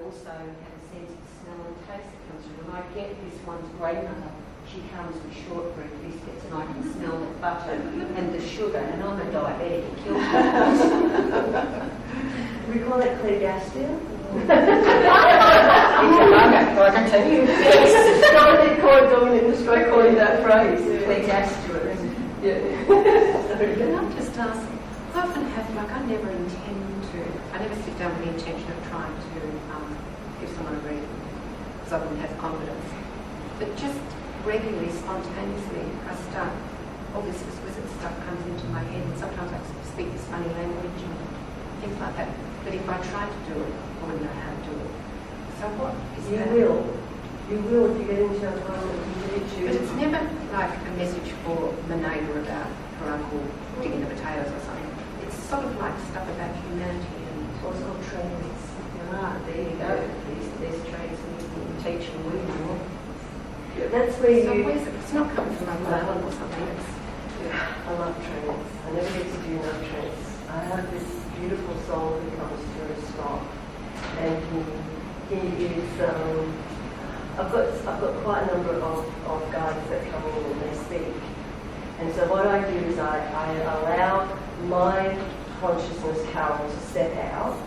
also have a sense of smell and taste that comes through. When I get this one's grandmother, she comes with shortbread biscuits and I can smell the butter and the sugar, and I'm a diabetic, it kills me. We call it clairgastia. I can tell you. Yes, Dominic called Dominic the stroke calling that phrase. Clairgastia. Yeah. Can I just ask, I often have, like, I never sit down with the intention of trying to give someone a reading, because I wouldn't have confidence. But just regularly, spontaneously, I start, all this exquisite stuff comes into my head, and sometimes I speak this funny language and things like that. But if I try to do it, I wouldn't know how to do it. So what is You that? will. You will if you get into a time that you need to. But it's never like a message for my neighbour about her uncle digging the potatoes or something. It's sort of like stuff about humanity and What's called trance. There you go. These traits and you can teach them we more. That's where so you... where's it? It's not coming from my mum or something. It's, I love trance. I never get to do enough trance. I have this beautiful soul who comes through a Scott, and he is... I've got quite a number of guides that come in and they speak. And so what I do is I allow my consciousness, Carol, to step out,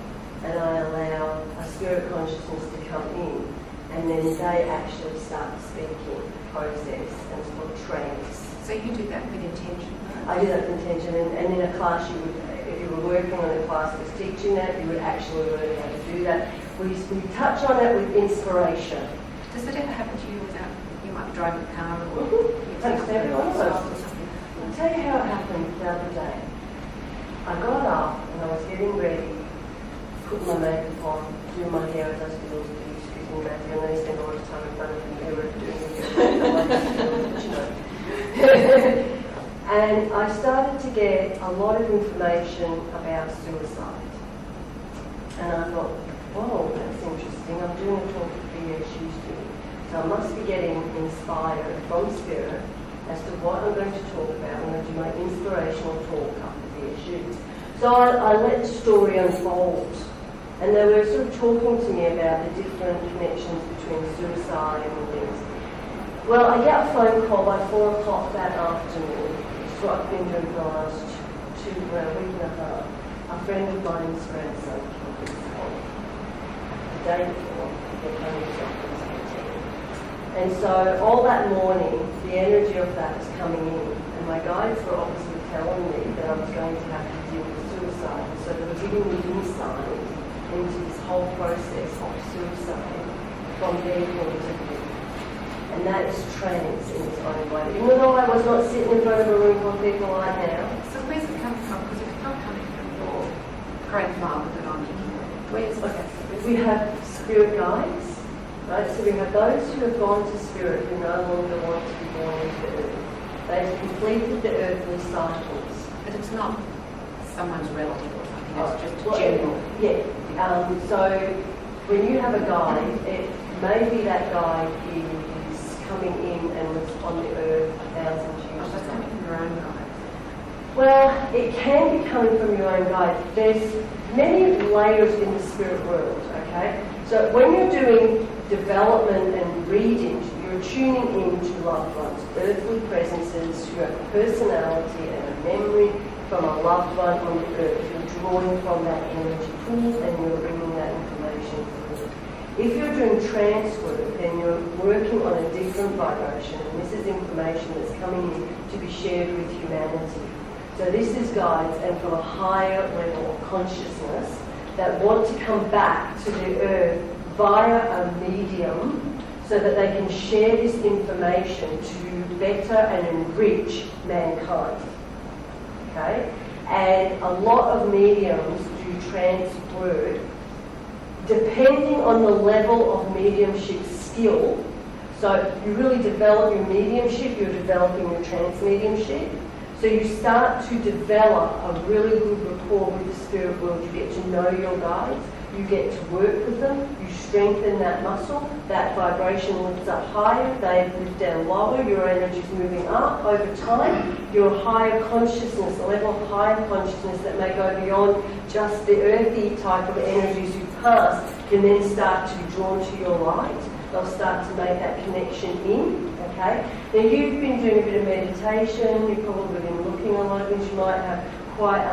and I allow a spirit consciousness to come in, and then they actually start speaking, process, and it's called trance. so you do that with intention? I do that with intention, and in a class, if you were working on a class that was teaching that, you would actually learn how to do that. We touch on it with inspiration. Does it ever happen to you without, you might be driving a car or Thanks to everyone else. or something? I'll tell you how it happened the other day. I got up and I was getting ready, putting my makeup on, doing my hair as I still do, excuse me, Matthew, I know you spend a lot of time in front of the mirror doing your hair, and I started to get a lot of information about suicide. And I thought, whoa, that's interesting. I'm doing a talk at BSU's doing. So I must be getting inspired from Spirit as to what I'm going to talk about. I'm going to do my inspirational talk up at BSU. So I let the story unfold. And they were sort of talking to me about the different connections between suicide and things. Well, I get a phone call by 4 o'clock that afternoon. It's what I've been doing for the last week and a half. A friend of mine's grandson killed himself. The day before, the pain was and so all that morning, the energy of that was coming in, and my guides were obviously telling me that I was going to have to deal with suicide. So they were giving me insight into this whole process of suicide from their point of view. And that is trance in its own way. Even though I was not sitting in front of a room full of people like now. So where's it coming from? Because it's not coming from your grandfather that I'm thinking of. Where's Okay. We have spirit guides. Right, so we have those who have gone to spirit who no longer want to be born into earth. They've completed the earthly cycles. But it's not someone's relative or something, it's just general. Yeah. So when you have a guide, it may be that guide is coming in and was on the earth 1,000 years So it's coming from your own guide. Well, it can be coming from your own guide. There's many layers in the spirit world, okay? So when you're doing development and readings, you're tuning into loved ones, earthly presences who have a personality and a memory from a loved one on the earth. You're drawing from that energy pool and you're bringing that information through. If you're doing trance work, then you're working on a different vibration, and this is information that's coming in to be shared with humanity. So this is guides and from a higher level of consciousness that want to come back to the earth via a medium so that they can share this information to better and enrich mankind. Okay? And a lot of mediums do trance work depending on the level of mediumship skill. So you really develop your mediumship, you're developing your trance mediumship. So you start to develop a really good rapport with the spirit world. You get to know your guides, you get to work with them, you strengthen that muscle, that vibration lifts up higher, they lift down lower, your energy's moving up over time, your higher consciousness, a level of higher consciousness that may go beyond just the earthy type of energies you've past can then start to be drawn to your light. They'll start to make that connection in, okay? Now you've been doing a bit of meditation, you've probably been looking at a lot of things. You might have quite,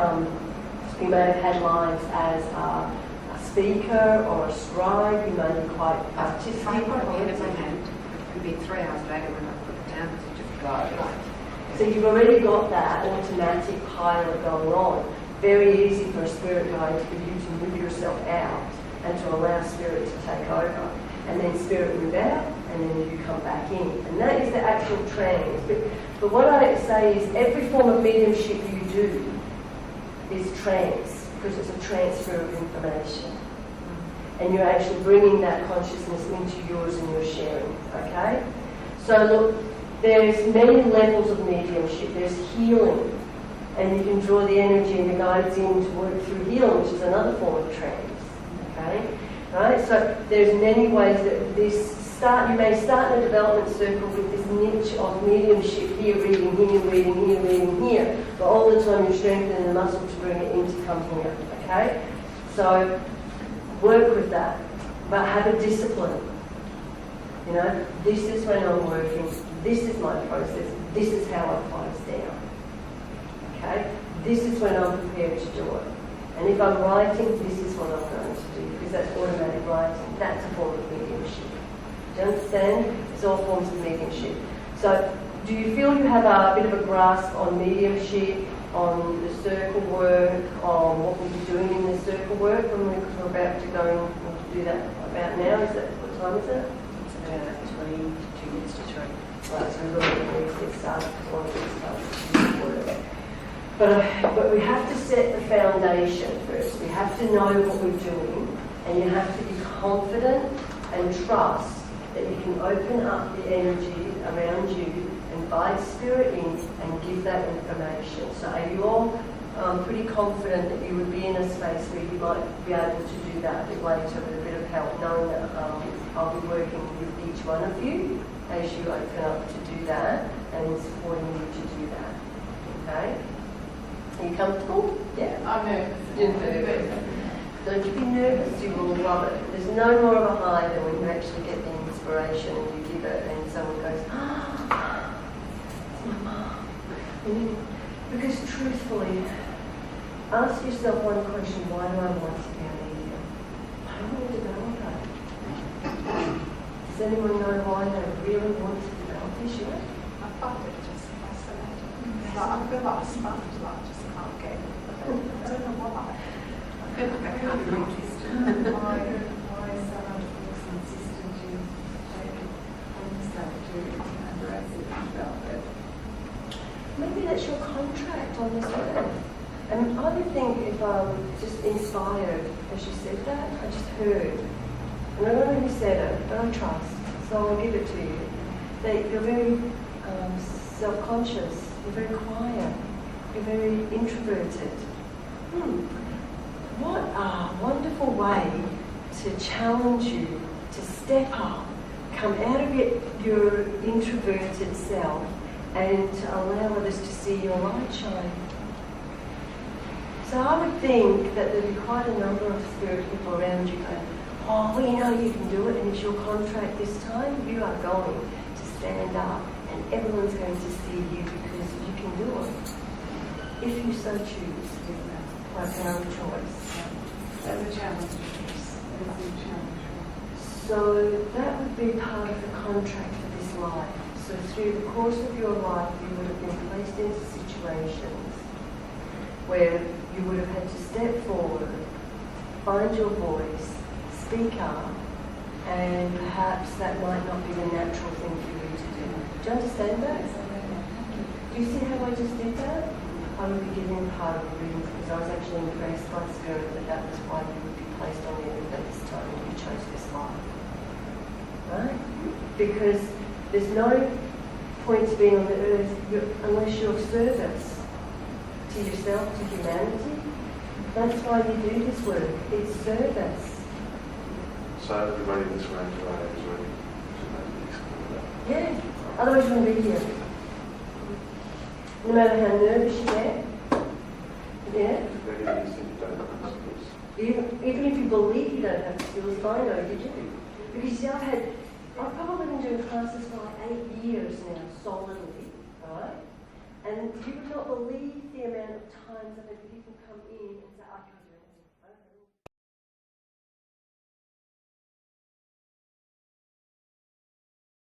you may have had lives as a speaker or a scribe, you may be quite artistic. I've got it in my hand. It could be 3 hours later when I put it down, it's just go. So you've already got that automatic pilot going on. Very easy for a spirit guide for you to move yourself out and to allow spirit to take over. And then spirit move out, and then you come back in. And that is the actual trance. But what I say is every form of mediumship you do is trance, because it's a transfer of information. And you're actually bringing that consciousness into yours and you're sharing, okay? So look, there's many levels of mediumship. There's healing, and you can draw the energy and the guides in to work through healing, which is another form of trance, okay? Right? So there's many ways that you may start in a development circle with this niche of mediumship here, reading here, reading here, reading here, but all the time you're strengthening the muscle to bring it in to come here, okay? So work with that, but have a discipline. You know, this is when I'm working, this is my process, this is how I close down. Okay? This is when I'm prepared to do it. And if I'm writing, this is what I'm going to do, because that's automatic writing. That's a form of mediumship. Do you understand? It's all forms of mediumship. So, do you feel you have a bit of a grasp on mediumship, on the circle work, on what we'll be doing in the circle work when we're about to go and do that about now? Is that, what time is it? It's about 22 minutes to 3. Right, so we're going to get started because one of these work. But we have to set the foundation first. We have to know what we're doing, and you have to be confident and trust that you can open up the energy around you and invite spirit in and give that information. So are you all pretty confident that you would be in a space where you might be able to do that a bit later with a bit of help, knowing that I'll be working with each one of you as you open up to do that and supporting you to do that. Okay? Are you comfortable? Yeah. I'm nervous. You're nervous. Don't you be nervous, you will love it. There's no more of a high than when you actually get the inspiration and you give it and someone goes, ah, it's my mom. Because truthfully, ask yourself one question, why do I want to be a medium? I don't want to develop that. Does anyone know why they really want to develop this yet? I find it just fascinating. Like, I feel like a sponge, like I just can't get it. I don't know why. I feel like I can't resist. Why is so much more consistent to take things that to embrace it and develop it? Maybe that's your contract on this earth. And I would think if I'm just inspired as you said that, I just heard. And I don't know who said it, but I trust. So I'll give it to you. That you're very self-conscious, you're very quiet, you're very introverted. What a wonderful way to challenge you to step up, come out of your introverted self and to allow others to see your light shine. So I would think that there'd be quite a number of spirit people around you going, oh, well, you know you can do it and it's your contract this time. You are going to stand up and everyone's going to see you because you can do it. If you so choose, by power of choice. That's a challenge. That's a challenge. So that would be part of the contract for this life. So through the course of your life, you would have been placed into situations where you would have had to step forward, find your voice, speak up, and perhaps that might not be the natural thing for you to do. Do you understand that? Do you see how I just did that? I would be giving part of the reading because I was actually impressed by spirit that was why you would be placed on the earth at this time when you chose this life. Right? Because there's no point to being on the earth unless you're of service to yourself, to humanity. That's why you do this work. It's service. So everybody in this room today is ready to make this kind of Yeah. Otherwise you wouldn't be here. No matter how nervous you get. Yeah. Maybe you think you don't know principles. Even if you believe you don't have the skills, I know you do. Because you see, I've probably been doing classes for like 8 years now, solidly, right? And you would not believe the amount of times I've had people come in